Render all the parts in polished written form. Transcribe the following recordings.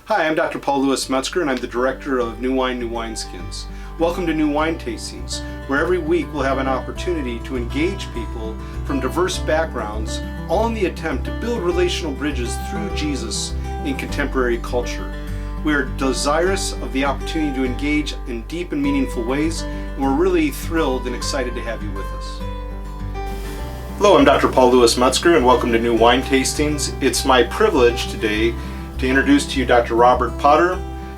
Hi, I'm Dr. Paul Louis Metzger, and I'm the director of New Wine, New Wineskins. Welcome to New Wine Tastings, where every week we'll have an opportunity to engage people from diverse backgrounds, all in the attempt to build relational bridges through Jesus in contemporary culture. We are desirous of the opportunity to engage in deep and meaningful ways, and we're really thrilled and excited to have you with us. Hello, I'm Dr. Paul Louis Metzger, and welcome to New Wine Tastings. It's my privilege today to introduce to you Dr. Robert Potter.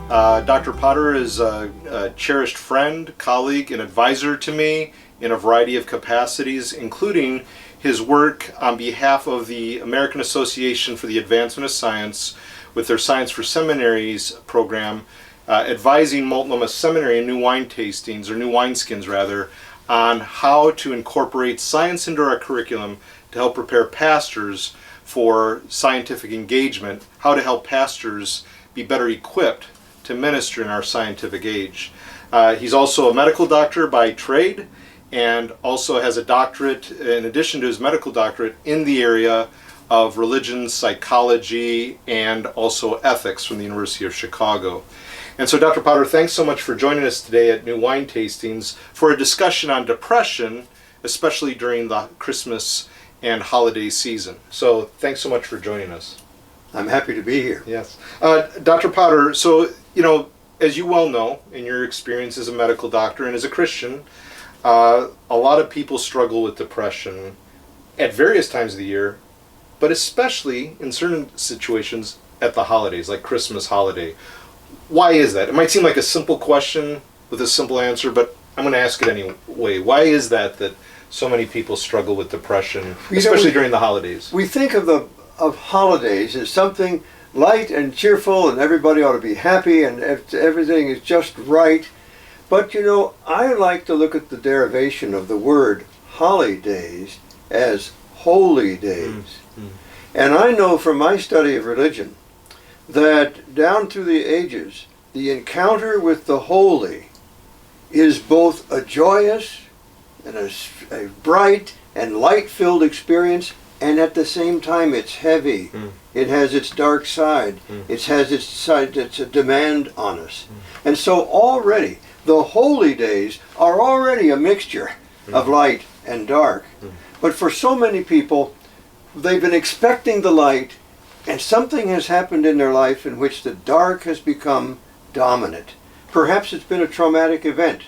Dr. Potter is a cherished friend, colleague, and advisor to me in a variety of capacities, including his work on behalf of the American Association for the Advancement of Science with their Science for Seminaries program, advising Multnomah Seminary and New Wine Tastings, or New Wineskins rather, on how to incorporate science into our curriculum to help prepare pastors for scientific engagement, how to help pastors be better equipped to minister in our scientific age. He's also a medical doctor by trade and also has a doctorate, in addition to his medical doctorate, in the area of religion, psychology, and also ethics from the University of Chicago. And so Dr. Potter, thanks so much for joining us today at New Wine Tastings for a discussion on depression, especially during the Christmas and holiday season. So thanks so much for joining us. I'm happy to be here. Yes. Dr. Potter, so, as you well know, in your experience as a medical doctor and as a Christian, a lot of people struggle with depression at various times of the year, but especially in certain situations at the holidays, like Christmas holiday. Why is that? It might seem like a simple question with a simple answer, but I'm going to ask it anyway. Why is that so many people struggle with depression, especially during the holidays? We think of holidays as something light and cheerful, and everybody ought to be happy, and everything is just right. But I like to look at the derivation of the word holidays as holy days. Mm-hmm. And I know from my study of religion that down through the ages, the encounter with the holy is both a joyous and a bright and light-filled experience, and at the same time it's heavy. Mm. It has its dark side. Mm. It has its side that's a demand on us. Mm. And so already, the holy days are already a mixture of light and dark. Mm. But for so many people, they've been expecting the light, and something has happened in their life in which the dark has become dominant. Perhaps it's been a traumatic event.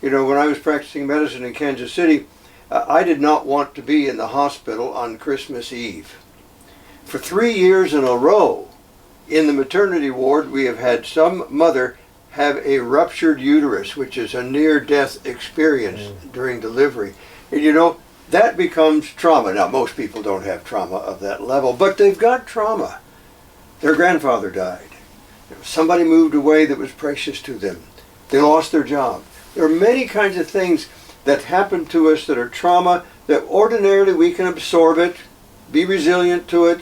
When I was practicing medicine in Kansas City, I did not want to be in the hospital on Christmas Eve. For 3 years in a row, in the maternity ward, we have had some mother have a ruptured uterus, which is a near-death experience during delivery. And that becomes trauma. Now, most people don't have trauma of that level, but they've got trauma. Their grandfather died. Somebody moved away that was precious to them. They lost their job. There are many kinds of things that happen to us that are trauma, that ordinarily we can absorb it, be resilient to it,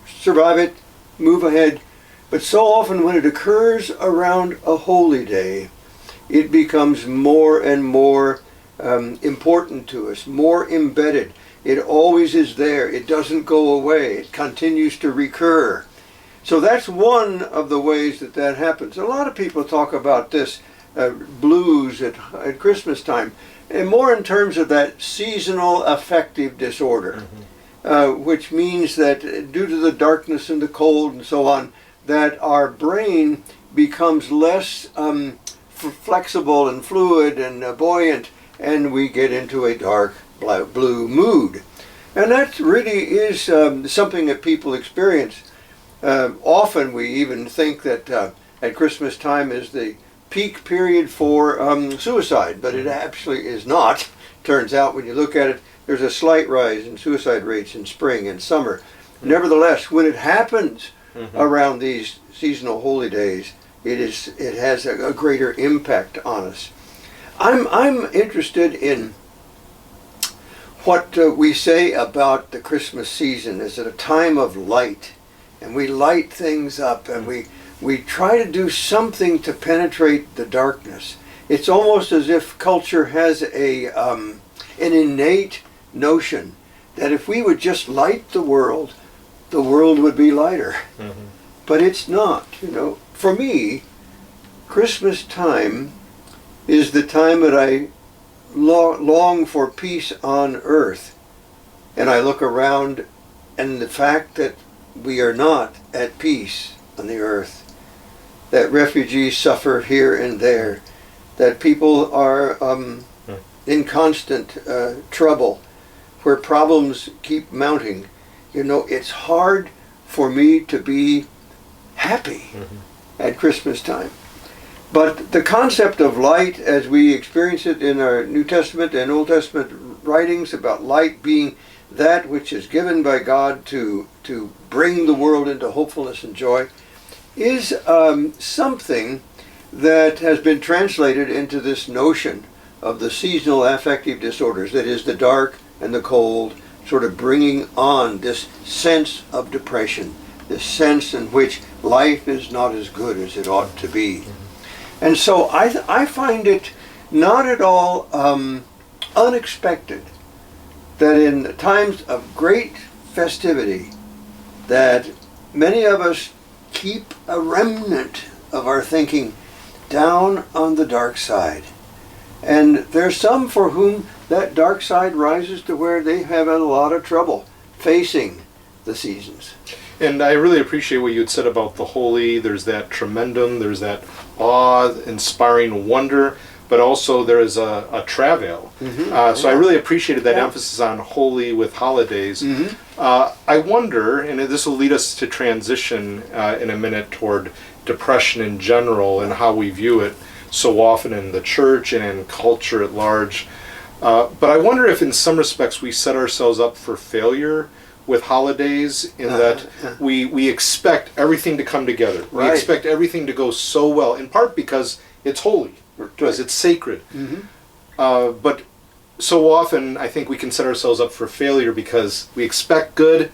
survive it, move ahead. But so often when it occurs around a holy day, it becomes more and more important to us, more embedded. It always is there. It doesn't go away. It continues to recur. So that's one of the ways that happens. A lot of people talk about this blues at Christmas time, and more in terms of that seasonal affective disorder, which means that due to the darkness and the cold and so on, that our brain becomes less flexible and fluid and buoyant, and we get into a dark blue mood. And that really is something that people experience. Often we even think that at Christmas time is the peak period for suicide, but it actually is not. Turns out when you look at it, there's a slight rise in suicide rates in spring and summer. Mm-hmm. Nevertheless, when it happens around these seasonal holy days, it has a greater impact on us. I'm interested in what we say about the Christmas season. Is it a time of light? And we light things up, and we try to do something to penetrate the darkness. It's almost as if culture has an innate notion that if we would just light the world would be lighter. Mm-hmm. but it's not. For me, Christmas time is the time that I long for peace on earth. And I look around, and the fact that we are not at peace on the earth, that refugees suffer here and there, that people are in constant trouble, where problems keep mounting. It's hard for me to be happy at Christmas time. But the concept of light, as we experience it in our New Testament and Old Testament writings about light being that which is given by God to bring the world into hopefulness and joy, is something that has been translated into this notion of the seasonal affective disorders, that is, the dark and the cold, sort of bringing on this sense of depression, this sense in which life is not as good as it ought to be. And so I find it not at all unexpected that in times of great festivity, that many of us keep a remnant of our thinking down on the dark side. And there's some for whom that dark side rises to where they have a lot of trouble facing the seasons. And I really appreciate what you had said about the holy. There's that tremendum, there's that awe-inspiring wonder, but also there is a travail. So I really appreciated that emphasis on holy with holidays. I wonder, and this will lead us to transition in a minute toward depression in general and how we view it so often in the church and in culture at large. But I wonder if in some respects we set ourselves up for failure with holidays in that we expect everything to come together. We expect everything to go so well, in part because it's holy, because it's sacred. But so often I think we can set ourselves up for failure because we expect good,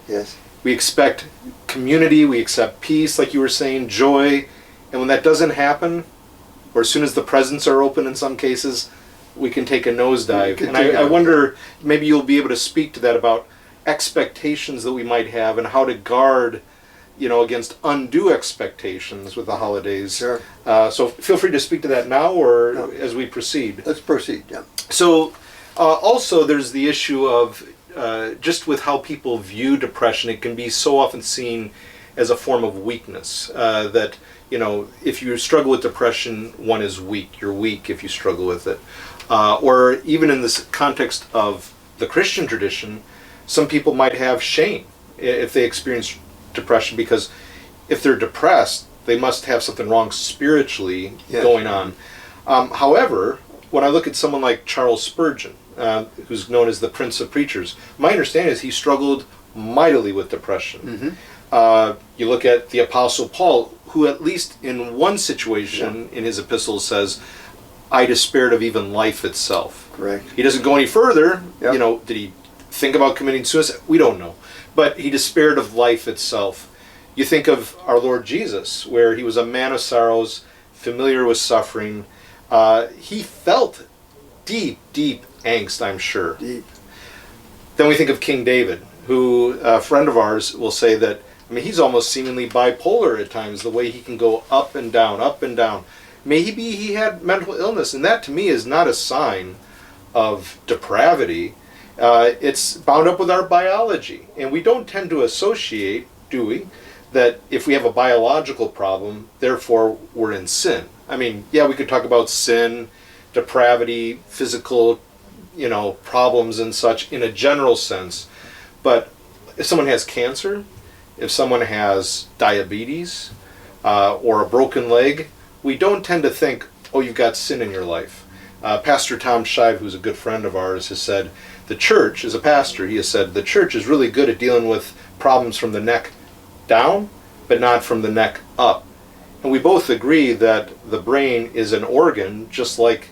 we expect community, we accept peace, like you were saying, joy, and when that doesn't happen, or as soon as the presents are open in some cases, we can take a nosedive. And I wonder, maybe you'll be able to speak to that about expectations that we might have and how to guard, against undue expectations with the holidays. Sure. So feel free to speak to that now or as we proceed. Let's proceed, yeah. So also there's the issue of just with how people view depression, it can be so often seen as a form of weakness. That, if you struggle with depression, one is weak. You're weak if you struggle with it. Or even in this context of the Christian tradition, some people might have shame if they experience depression, because if they're depressed, they must have something wrong spiritually going on. However, when I look at someone like Charles Spurgeon, who's known as the Prince of Preachers, my understanding is he struggled mightily with depression. You look at the Apostle Paul, who at least in one situation in his epistles says, I despaired of even life itself. Correct. He doesn't go any further. Did he think about committing suicide? We don't know. But he despaired of life itself. You think of our Lord Jesus, where he was a man of sorrows, familiar with suffering. He felt deep, deep angst, I'm sure. Deep. Then we think of King David, who a friend of ours will say that, he's almost seemingly bipolar at times, the way he can go up and down, up and down. Maybe he had mental illness, and that to me is not a sign of depravity. It's bound up with our biology, and we don't tend to associate, do we, that if we have a biological problem, therefore we're in sin. We could talk about sin, depravity, physical, problems and such in a general sense, but if someone has cancer, if someone has diabetes, or a broken leg, we don't tend to think, oh, you've got sin in your life. Pastor Tom Shive, who's a good friend of ours, has said, the church, as a pastor, he has said, the church is really good at dealing with problems from the neck down, but not from the neck up. And we both agree that the brain is an organ, just like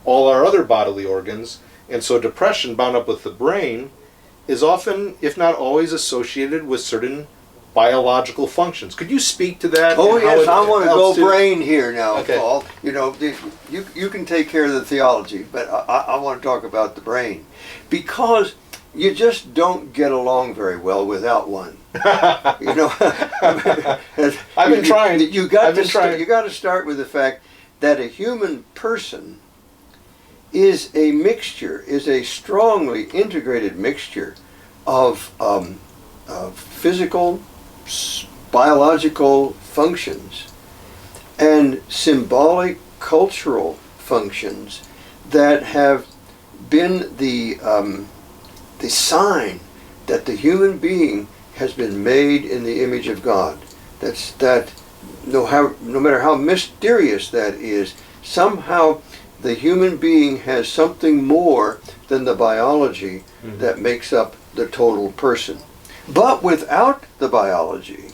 all our other bodily organs, and so depression bound up with the brain is often, if not always, associated with certain biological functions. Could you speak to that? Oh yes, I want to go brain here now, Paul. You can take care of the theology, but I want to talk about the brain, because you just don't get along very well without one. You know, I've been trying. You got to start with the fact that a human person is a mixture, is a strongly integrated mixture of physical, biological functions and symbolic cultural functions that have been the sign that the human being has been made in the image of God. No matter how mysterious that is, somehow the human being has something more than the biology that makes up the total person. But without the biology,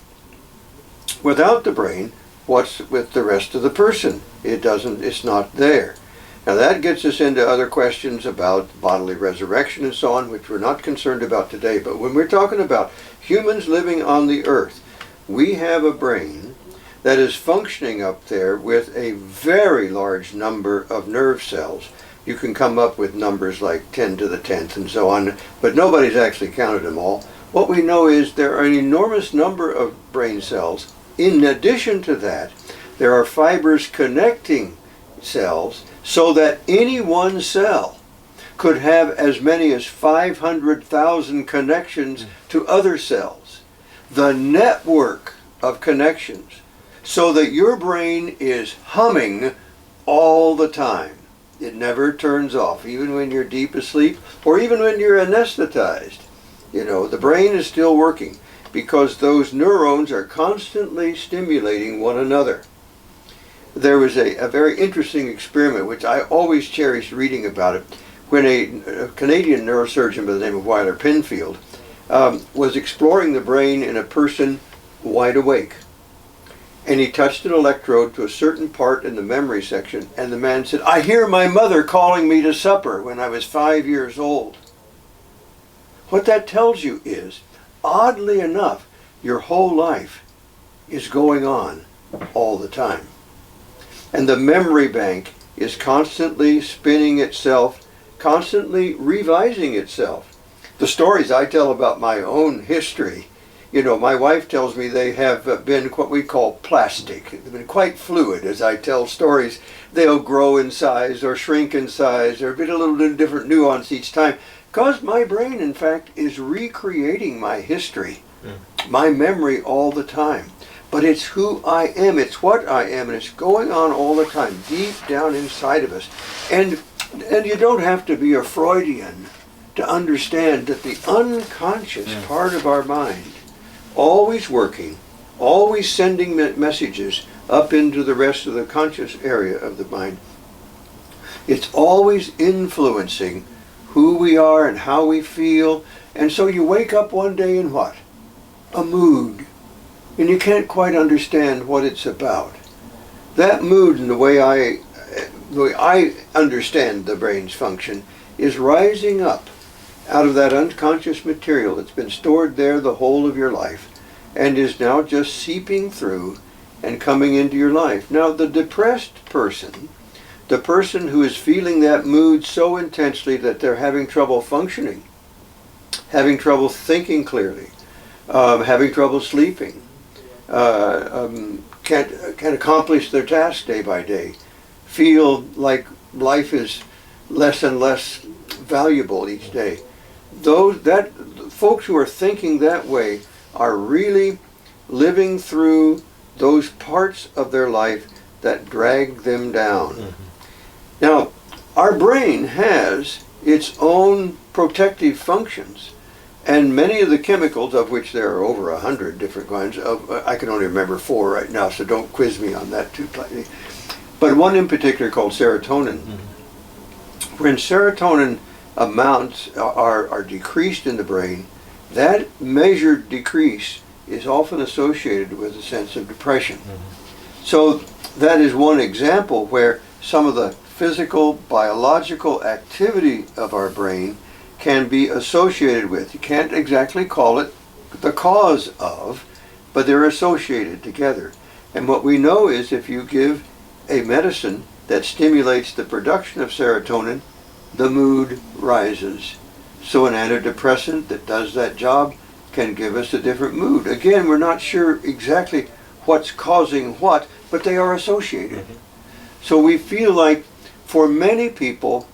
without the brain, what's with the rest of the person? It's not there. Now that gets us into other questions about bodily resurrection and so on, which we're not concerned about today. But when we're talking about humans living on the earth, we have a brain that is functioning up there with a very large number of nerve cells. You can come up with numbers like 10 to the 10th and so on, but nobody's actually counted them all. What we know is there are an enormous number of brain cells. In addition to that, there are fibers connecting cells so that any one cell could have as many as 500,000 connections to other cells. The network of connections, so that your brain is humming all the time. It never turns off, even when you're deep asleep or even when you're anesthetized. You know, the brain is still working because those neurons are constantly stimulating one another. There was a very interesting experiment, which I always cherished reading about it, when a Canadian neurosurgeon by the name of Wyler Penfield was exploring the brain in a person wide awake. And he touched an electrode to a certain part in the memory section, and the man said, "I hear my mother calling me to supper when I was 5 years old." What that tells you is, oddly enough, your whole life is going on all the time. And the memory bank is constantly spinning itself, constantly revising itself. The stories I tell about my own history, you know, my wife tells me they have been what we call plastic. They've been quite fluid as I tell stories. They'll grow in size or shrink in size or get a little bit different nuance each time. Because my brain, in fact, is recreating my history, my memory all the time. But it's who I am, it's what I am, and it's going on all the time, deep down inside of us. And you don't have to be a Freudian to understand that the unconscious part of our mind, always working, always sending messages up into the rest of the conscious area of the mind. It's always influencing who we are and how we feel. And so you wake up one day in what? A mood. And you can't quite understand what it's about. That mood, and the way I understand the brain's function, is rising up out of that unconscious material that's been stored there the whole of your life and is now just seeping through and coming into your life. Now, the depressed person, the person who is feeling that mood so intensely that they're having trouble functioning, having trouble thinking clearly, having trouble sleeping, can't accomplish their task day by day, feel like life is less and less valuable each day. Folks who are thinking that way are really living through those parts of their life that drag them down. Now, our brain has its own protective functions, and many of the chemicals, of which there are over 100 different kinds, I can only remember 4 right now, so don't quiz me on that too tightly. But one in particular called serotonin. When serotonin amounts are decreased in the brain, that measured decrease is often associated with a sense of depression. So that is one example where some of the physical, biological activity of our brain can be associated with. You can't exactly call it the cause of, but they're associated together. And what we know is if you give a medicine that stimulates the production of serotonin, the mood rises. So an antidepressant that does that job can give us a different mood. Again, we're not sure exactly what's causing what, but they are associated. So we feel like for many people,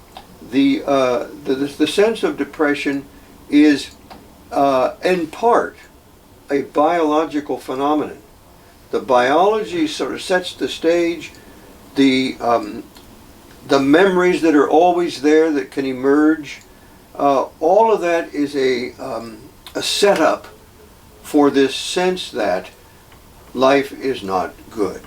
the sense of depression is in part a biological phenomenon. The biology sort of sets the stage. The memories that are always there that can emerge, all of that is a setup for this sense that life is not good.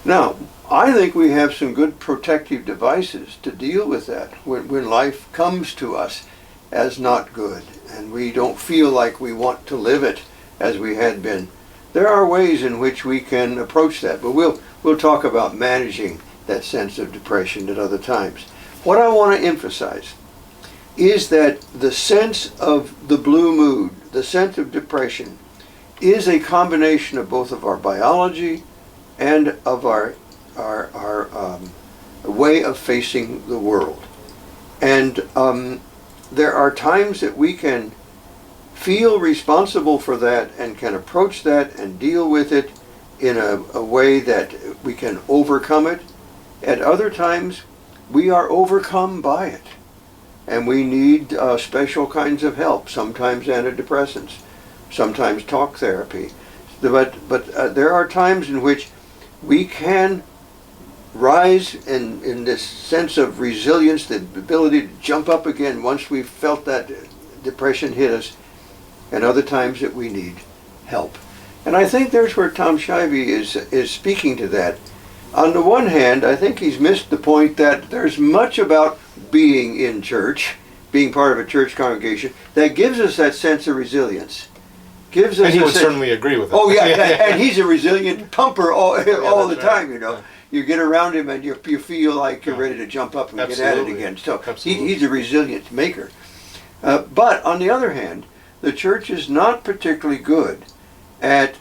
Now, I think we have some good protective devices to deal with that when life comes to us as not good and we don't feel like we want to live it as we had been. There are ways in which we can approach that, but we'll talk about managing that sense of depression at other times. What I want to emphasize is that the sense of the blue mood, the sense of depression, is a combination of both of our biology and of our way of facing the world. And there are times that we can feel responsible for that and can approach that and deal with it in a way that we can overcome it. At other times, we are overcome by it. And we need special kinds of help, sometimes antidepressants, sometimes talk therapy. But there are times in which we can rise in this sense of resilience, the ability to jump up again once we've felt that depression hit us, and other times that we need help. And I think there's where Tom Shivey is speaking to that. On the one hand, I think he's missed the point that there's much about being in church, being part of a church congregation, that gives us that sense of resilience. Gives us and he would certainly agree with it. Oh yeah, and he's a resilient pumper all the time, you know. You get around him and you feel like you're ready to jump up and get at it again. So he's a resilient maker. But on the other hand, the church is not particularly good at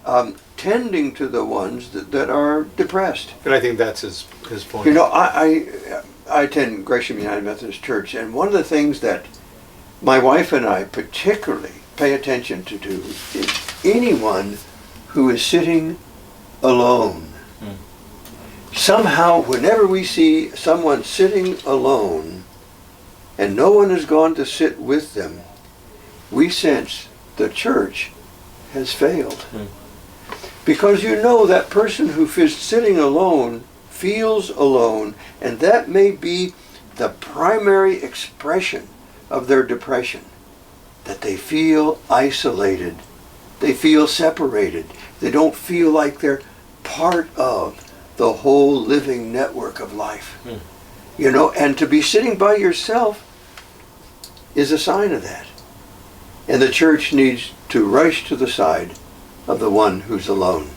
tending to the ones that are depressed. And I think that's his point. You know, I attend Gresham United Methodist Church, and one of the things that my wife and I particularly pay attention to do is anyone who is sitting alone. Somehow, whenever we see someone sitting alone and no one has gone to sit with them, we sense the church has failed. Because you know that person who is sitting alone feels alone, and that may be the primary expression of their depression, that they feel isolated, they feel separated, they don't feel like they're part of the whole living network of life. You know, and to be sitting by yourself is a sign of that. And the church needs to rush to the side of the one who's alone.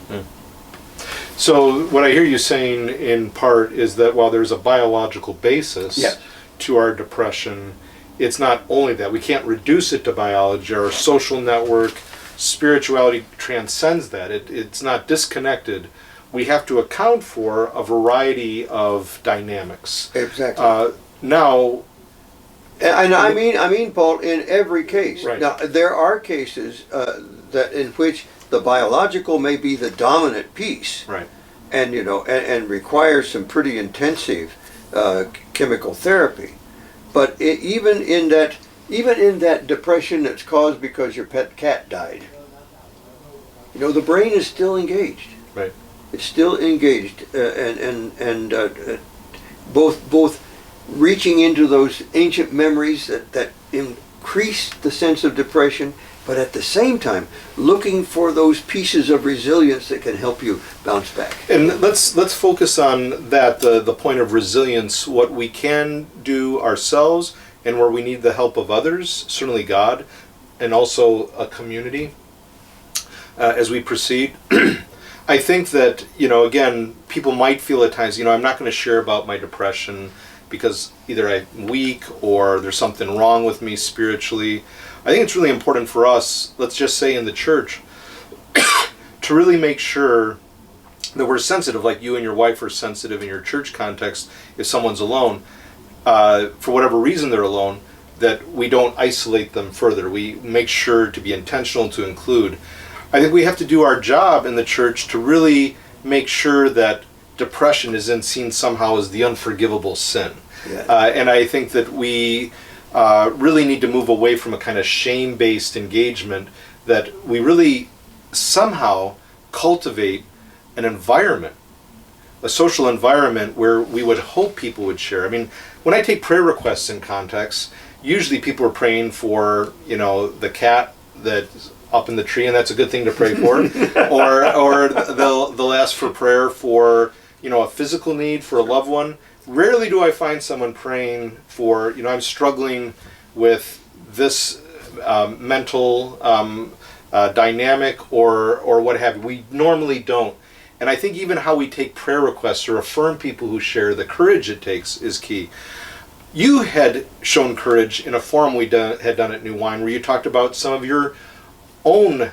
So what I hear you saying in part is that while there's a biological basis to our depression, it's not only that. We can't reduce it to biology. Our social network, spirituality transcends that. It's not disconnected. We have to account for a variety of dynamics. Exactly. Now, and I mean, Paul, in every case. Right. Now, there are cases that in which the biological may be the dominant piece, right, and you know, and requires some pretty intensive chemical therapy. But even in that depression that's caused because your pet cat died, you know, the brain is still engaged. Right. It's still engaged, and both reaching into those ancient memories that increase the sense of depression, but at the same time looking for those pieces of resilience that can help you bounce back. And let's focus on that, the point of resilience, what we can do ourselves and where we need the help of others, certainly God, and also a community as we proceed. I think that, you know, again, people might feel at times, you know, I'm not going to share about my depression because either I'm weak or there's something wrong with me spiritually. I think it's really important for us, let's just say in the church, to really make sure that we're sensitive, like you and your wife are sensitive in your church context if someone's alone, for whatever reason they're alone, that we don't isolate them further. We make sure to be intentional to include. I think we have to do our job in the church to really make sure that depression isn't seen somehow as the unforgivable sin. Yeah. And I think that we really need to move away from a kind of shame-based engagement, that we really somehow cultivate an environment, a social environment where we would hope people would share. I mean, when I take prayer requests in context, usually people are praying for, the cat that's up in the tree, and that's a good thing to pray for. or they'll ask for prayer for, a physical need for a loved one. Rarely do I find someone praying for, I'm struggling with this mental dynamic or what have you. We normally don't. And I think even how we take prayer requests or affirm people who share, the courage it takes is key. You had shown courage in a forum we had done at New Wine, where you talked about some of your own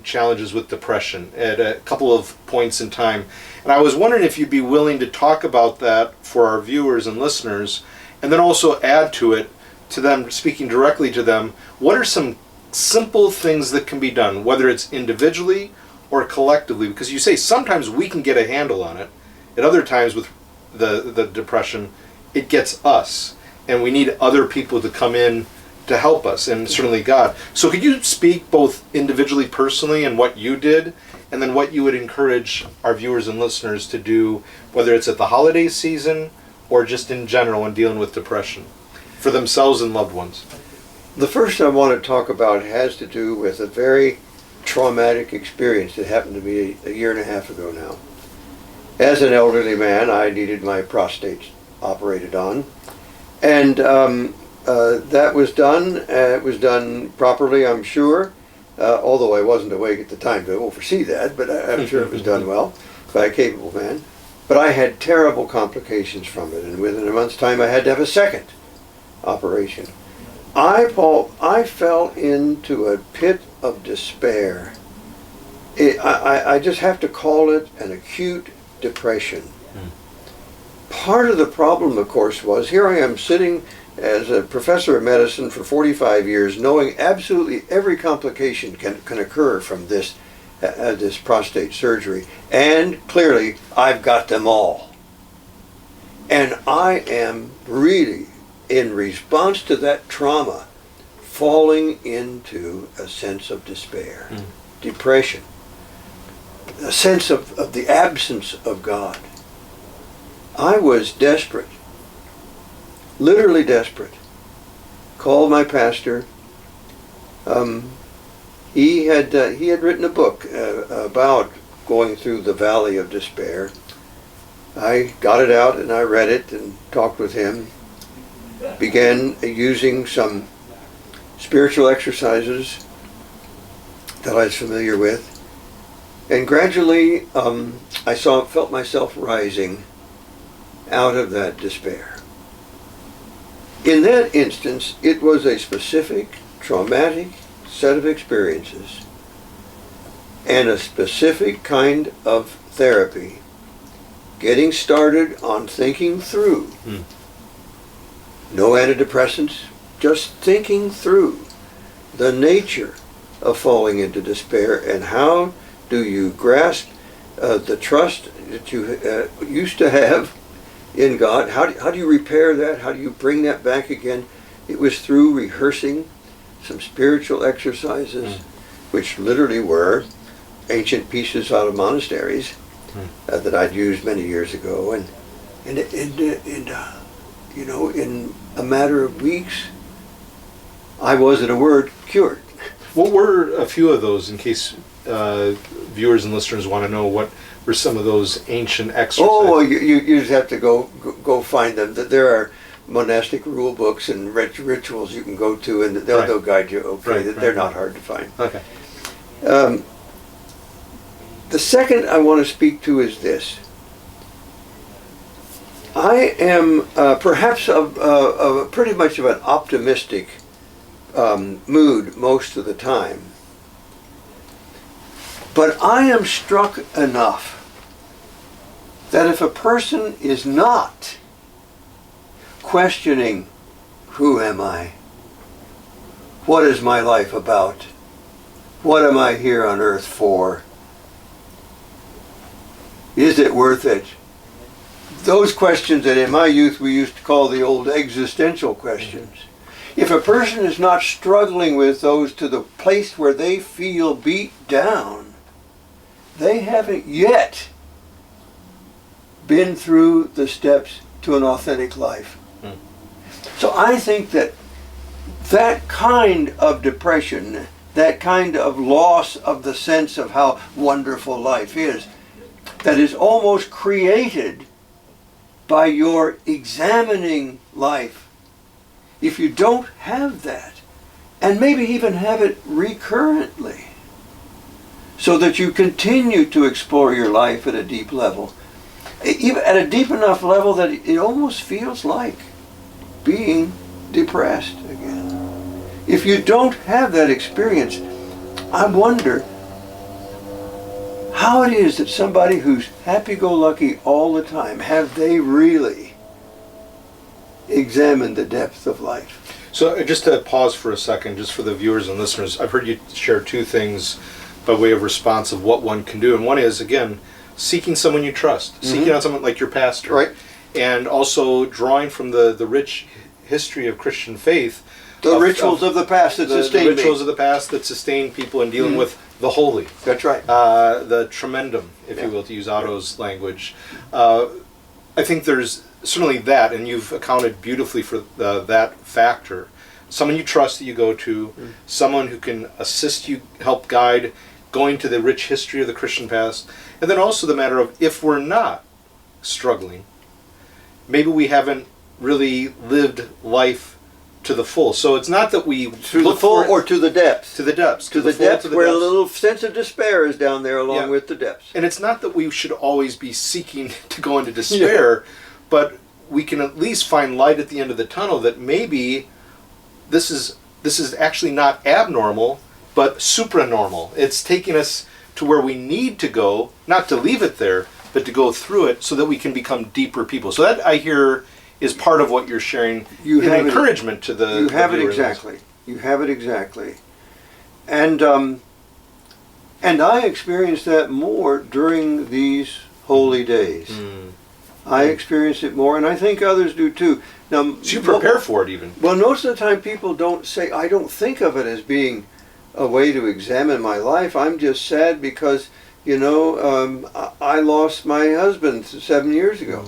challenges with depression at a couple of points in time. And I was wondering if you'd be willing to talk about that for our viewers and listeners, and then also add to it, to them, speaking directly to them, what are some simple things that can be done, whether it's individually or collectively? Because you say sometimes we can get a handle on it, at other times with the depression, it gets us, and we need other people to come in to help us, and certainly God. So could you speak both individually, personally, and what you did, and then what you would encourage our viewers and listeners to do, whether it's at the holiday season or just in general when dealing with depression, for themselves and loved ones? The first I want to talk about has to do with a very traumatic experience that happened to me a year and a half ago now. As an elderly man, I needed my prostate operated on, and that was done. It was done properly, I'm sure, although I wasn't awake at the time to oversee that, but I'm sure it was done well by a capable man. But I had terrible complications from it, and within a month's time I had to have a second operation. I fell into a pit of despair. I just have to call it an acute depression. Part of the problem, of course, was here I am sitting as a professor of medicine for 45 years, knowing absolutely every complication can occur from this prostate surgery, and clearly I've got them all. And I am really, in response to that trauma, falling into a sense of despair, depression, a sense of the absence of God. I was desperate, literally desperate. Called my pastor. He had written a book about going through the valley of despair. I got it out and I read it and talked with him. Began using some spiritual exercises that I was familiar with, and gradually I felt myself rising out of that despair. In that instance, it was a specific traumatic set of experiences and a specific kind of therapy, getting started on thinking through. No antidepressants, just thinking through the nature of falling into despair and how do you grasp the trust that you used to have in God. How do you repair that? How do you bring that back again? It was through rehearsing some spiritual exercises, which literally were ancient pieces out of monasteries that I'd used many years ago, and in a matter of weeks, I was, in a word, cured. What were a few of those, in case viewers and listeners want to know what were some of those ancient exercises? Oh, well, you just have to go find them. There are monastic rule books and rituals you can go to, and they'll guide you. Okay, they're not hard to find. Okay. The second I want to speak to is this. I am perhaps of pretty much of an optimistic mood most of the time. But I am struck enough that if a person is not questioning, who am I? What is my life about? What am I here on earth for? Is it worth it? Those questions that in my youth we used to call the old existential questions. If a person is not struggling with those to the place where they feel beat down, they haven't yet been through the steps to an authentic life. So I think that that kind of depression, that kind of loss of the sense of how wonderful life is, that is almost created by your examining life. If you don't have that, and maybe even have it recurrently, so that you continue to explore your life at a deep level, even at a deep enough level that it almost feels like being depressed again. If you don't have that experience, I wonder how it is that somebody who's happy-go-lucky all the time, have they really examined the depth of life? So just to pause for a second, just for the viewers and listeners, I've heard you share two things by way of response of what one can do. And one is, again, seeking someone you trust, seeking out someone like your pastor. Right. And also drawing from the rich history of Christian faith. The rituals of the past that sustain the rituals of the past that sustain people in dealing with the holy. That's right. The tremendum, if you will, to use Otto's language. I think there's certainly that, and you've accounted beautifully for that factor. Someone you trust that you go to, someone who can assist you, help guide, going to the rich history of the Christian past, and then also the matter of if we're not struggling, maybe we haven't really lived life to the full. So it's not that we to the full or to the depths. To the depths. To the depths where a little sense of despair is down there along with the depths. And it's not that we should always be seeking to go into despair, but we can at least find light at the end of the tunnel that maybe this is actually not abnormal, but supranormal. It's taking us to where we need to go, not to leave it there, but to go through it so that we can become deeper people. So that, I hear, is part of what you're sharing, an encouragement to the... You have it exactly. You have it exactly. And I experienced that more during these holy days. I experience it more, and I think others do too. Now, so you prepare for it even? Well, most of the time people don't say, I don't think of it as being a way to examine my life. I'm just sad because, I lost my husband 7 years ago.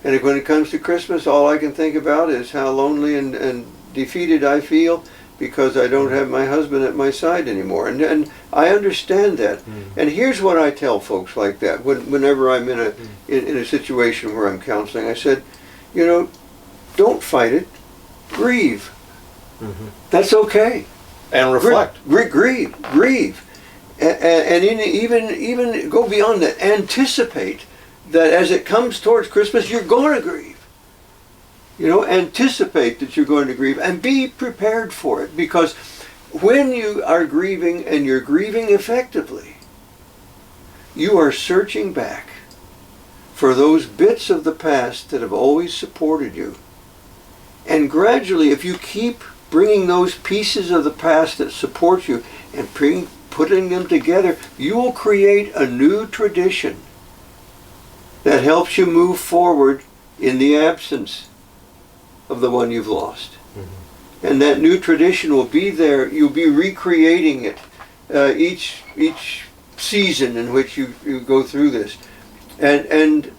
And when it comes to Christmas, all I can think about is how lonely and defeated I feel because I don't have my husband at my side anymore. And I understand that. And here's what I tell folks like that whenever I'm in a situation where I'm counseling. I said, don't fight it. Grieve. That's okay. And reflect. Grieve. And even go beyond that. Anticipate that as it comes towards Christmas, you're going to grieve. Anticipate that you're going to grieve and be prepared for it, because when you are grieving and you're grieving effectively, you are searching back for those bits of the past that have always supported you. And gradually, if you keep bringing those pieces of the past that support you and putting them together, you will create a new tradition that helps you move forward in the absence of the one you've lost. And that new tradition will be there. You'll be recreating it each season in which you go through this. And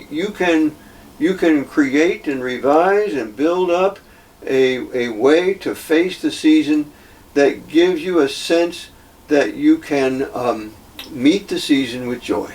you can create and revise and build up a way to face the season that gives you a sense that you can meet the season with joy.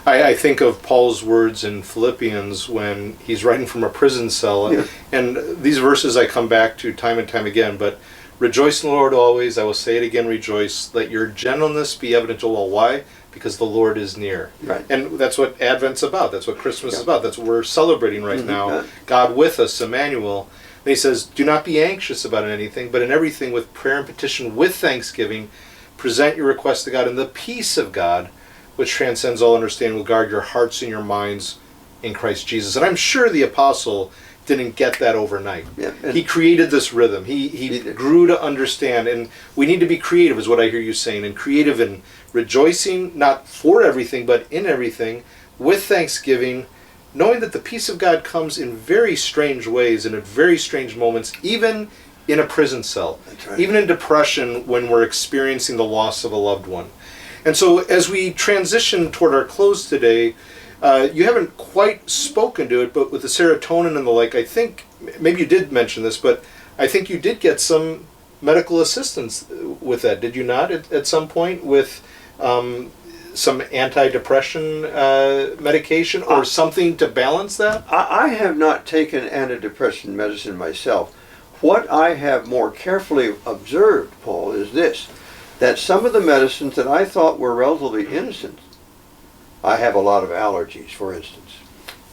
I think of Paul's words in Philippians when he's writing from a prison cell, and these verses I come back to time and time again, but rejoice in the Lord always, I will say it again, rejoice, let your gentleness be evident to all. Why? Because the Lord is near. Right. And that's what Advent's about, that's what Christmas is about, that's what we're celebrating right now, God with us, Emmanuel. And he says, do not be anxious about anything, but in everything with prayer and petition, with thanksgiving, present your requests to God, and the peace of God, which transcends all understanding, will guard your hearts and your minds in Christ Jesus. And I'm sure the apostle didn't get that overnight. Yeah, He created this rhythm. He grew to understand, and we need to be creative, is what I hear you saying, and creative in rejoicing, not for everything, but in everything, with thanksgiving, knowing that the peace of God comes in very strange ways and at very strange moments, even in a prison cell, right. even in depression when we're experiencing the loss of a loved one. And so as we transition toward our close today, you haven't quite spoken to it, but with the serotonin and the like, I think, maybe you did mention this, but I think you did get some medical assistance with that, did you not, at some point, with some antidepressant medication or something to balance that? I have not taken antidepressant medicine myself. What I have more carefully observed, Paul, is this, that some of the medicines that I thought were relatively innocent, I have a lot of allergies, for instance.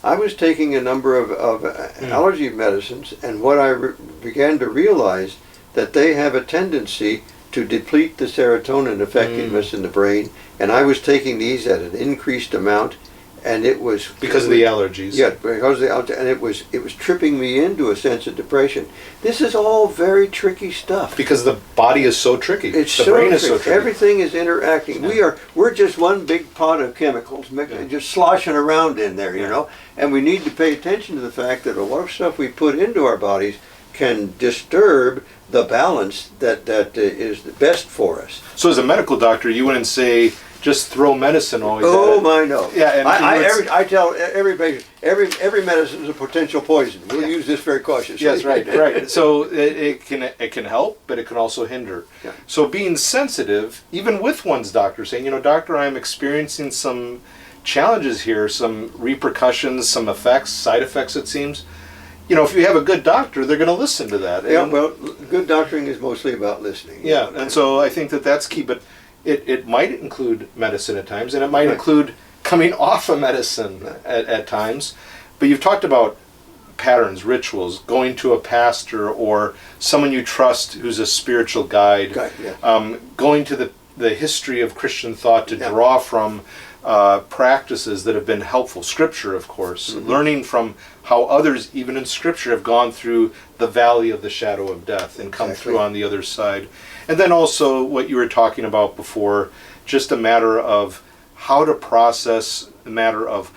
I was taking a number of allergy medicines, and what I began to realize that they have a tendency to deplete the serotonin effectiveness in the brain, and I was taking these at an increased amount, and it was because of the allergies. Yeah, because of the allergies, and it was tripping me into a sense of depression. This is all very tricky stuff. Because the body is so tricky. It's the so brain tricky. is so tricky. Everything is interacting. Yeah. We're just one big pot of chemicals, just sloshing around in there, you know. And we need to pay attention to the fact that a lot of stuff we put into our bodies can disturb the balance that is best for us. So as a medical doctor, you wouldn't say just throw medicine always Oh at it. my no! Yeah, and I tell every patient, every medicine is a potential poison. We'll use this very cautiously. Yes, right. So it can help, but it can also hinder. Yeah. So being sensitive, even with one's doctor, saying, doctor, I'm experiencing some challenges here, some repercussions, some effects, side effects, it seems. If you have a good doctor, they're going to listen to that. Yeah, well, good doctoring is mostly about listening. Yeah, and so I think that's key, but it might include medicine at times, and it might include coming off of medicine at times. But you've talked about patterns, rituals, going to a pastor or someone you trust who's a spiritual guide, going to the history of Christian thought to draw from practices that have been helpful. Scripture, of course, learning from how others, even in Scripture, have gone through the valley of the shadow of death and come through on the other side. And then also what you were talking about before, just a matter of how to process, a matter of,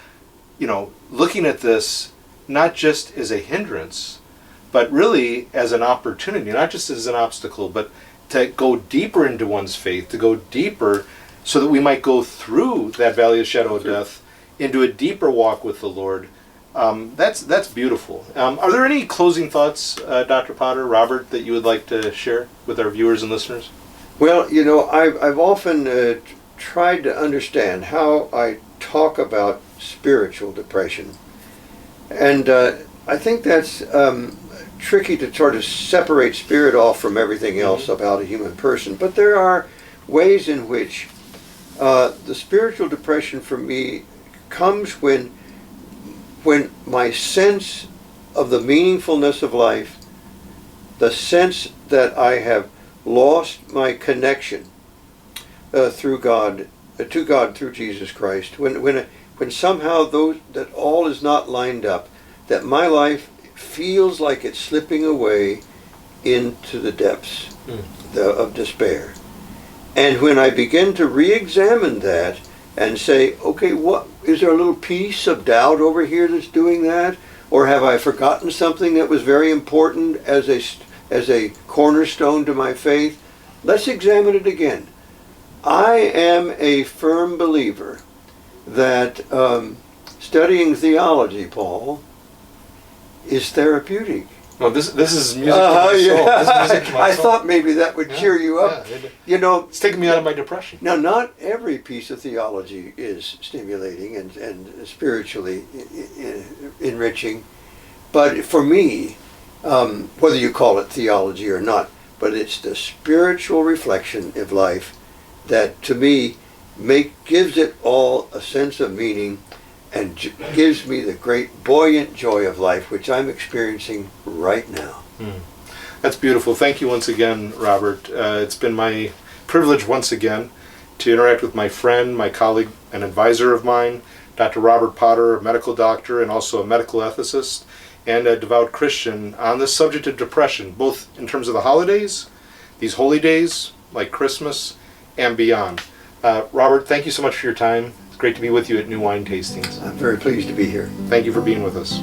looking at this not just as a hindrance, but really as an opportunity, not just as an obstacle, but to go deeper into one's faith, to go deeper so that we might go through that valley of shadow of death into a deeper walk with the Lord. That's beautiful. Are there any closing thoughts, Dr. Potter, Robert, that you would like to share with our viewers and listeners? Well, I've often tried to understand how I talk about spiritual depression. And I think that's tricky to try to separate spirit off from everything else about a human person. But there are ways in which the spiritual depression for me comes when my sense of the meaningfulness of life, the sense that I have lost my connection through God, to God through Jesus Christ, when somehow that all is not lined up, that my life feels like it's slipping away into the depths of despair. And when I begin to re-examine that and say, okay, what is there a little piece of doubt over here that's doing that? Or have I forgotten something that was very important as a cornerstone to my faith? Let's examine it again. I am a firm believer that studying theology, Paul, is therapeutic. Well, this is music to my soul. This is music to my I soul. thought maybe that would cheer you up. Yeah, it's taking me out of my depression. Now, not every piece of theology is stimulating and spiritually enriching, but for me, whether you call it theology or not, but it's the spiritual reflection of life that, to me, gives it all a sense of meaning and gives me the great buoyant joy of life, which I'm experiencing right now. That's beautiful. Thank you once again, Robert. It's been my privilege once again to interact with my friend, my colleague, an advisor of mine, Dr. Robert Potter, a medical doctor and also a medical ethicist. and a devout Christian on this subject of depression, both in terms of the holidays, these holy days like Christmas, and beyond. Robert, thank you so much for your time. It's great to be with you at New Wine Tastings. I'm very pleased to be here. Thank you for being with us.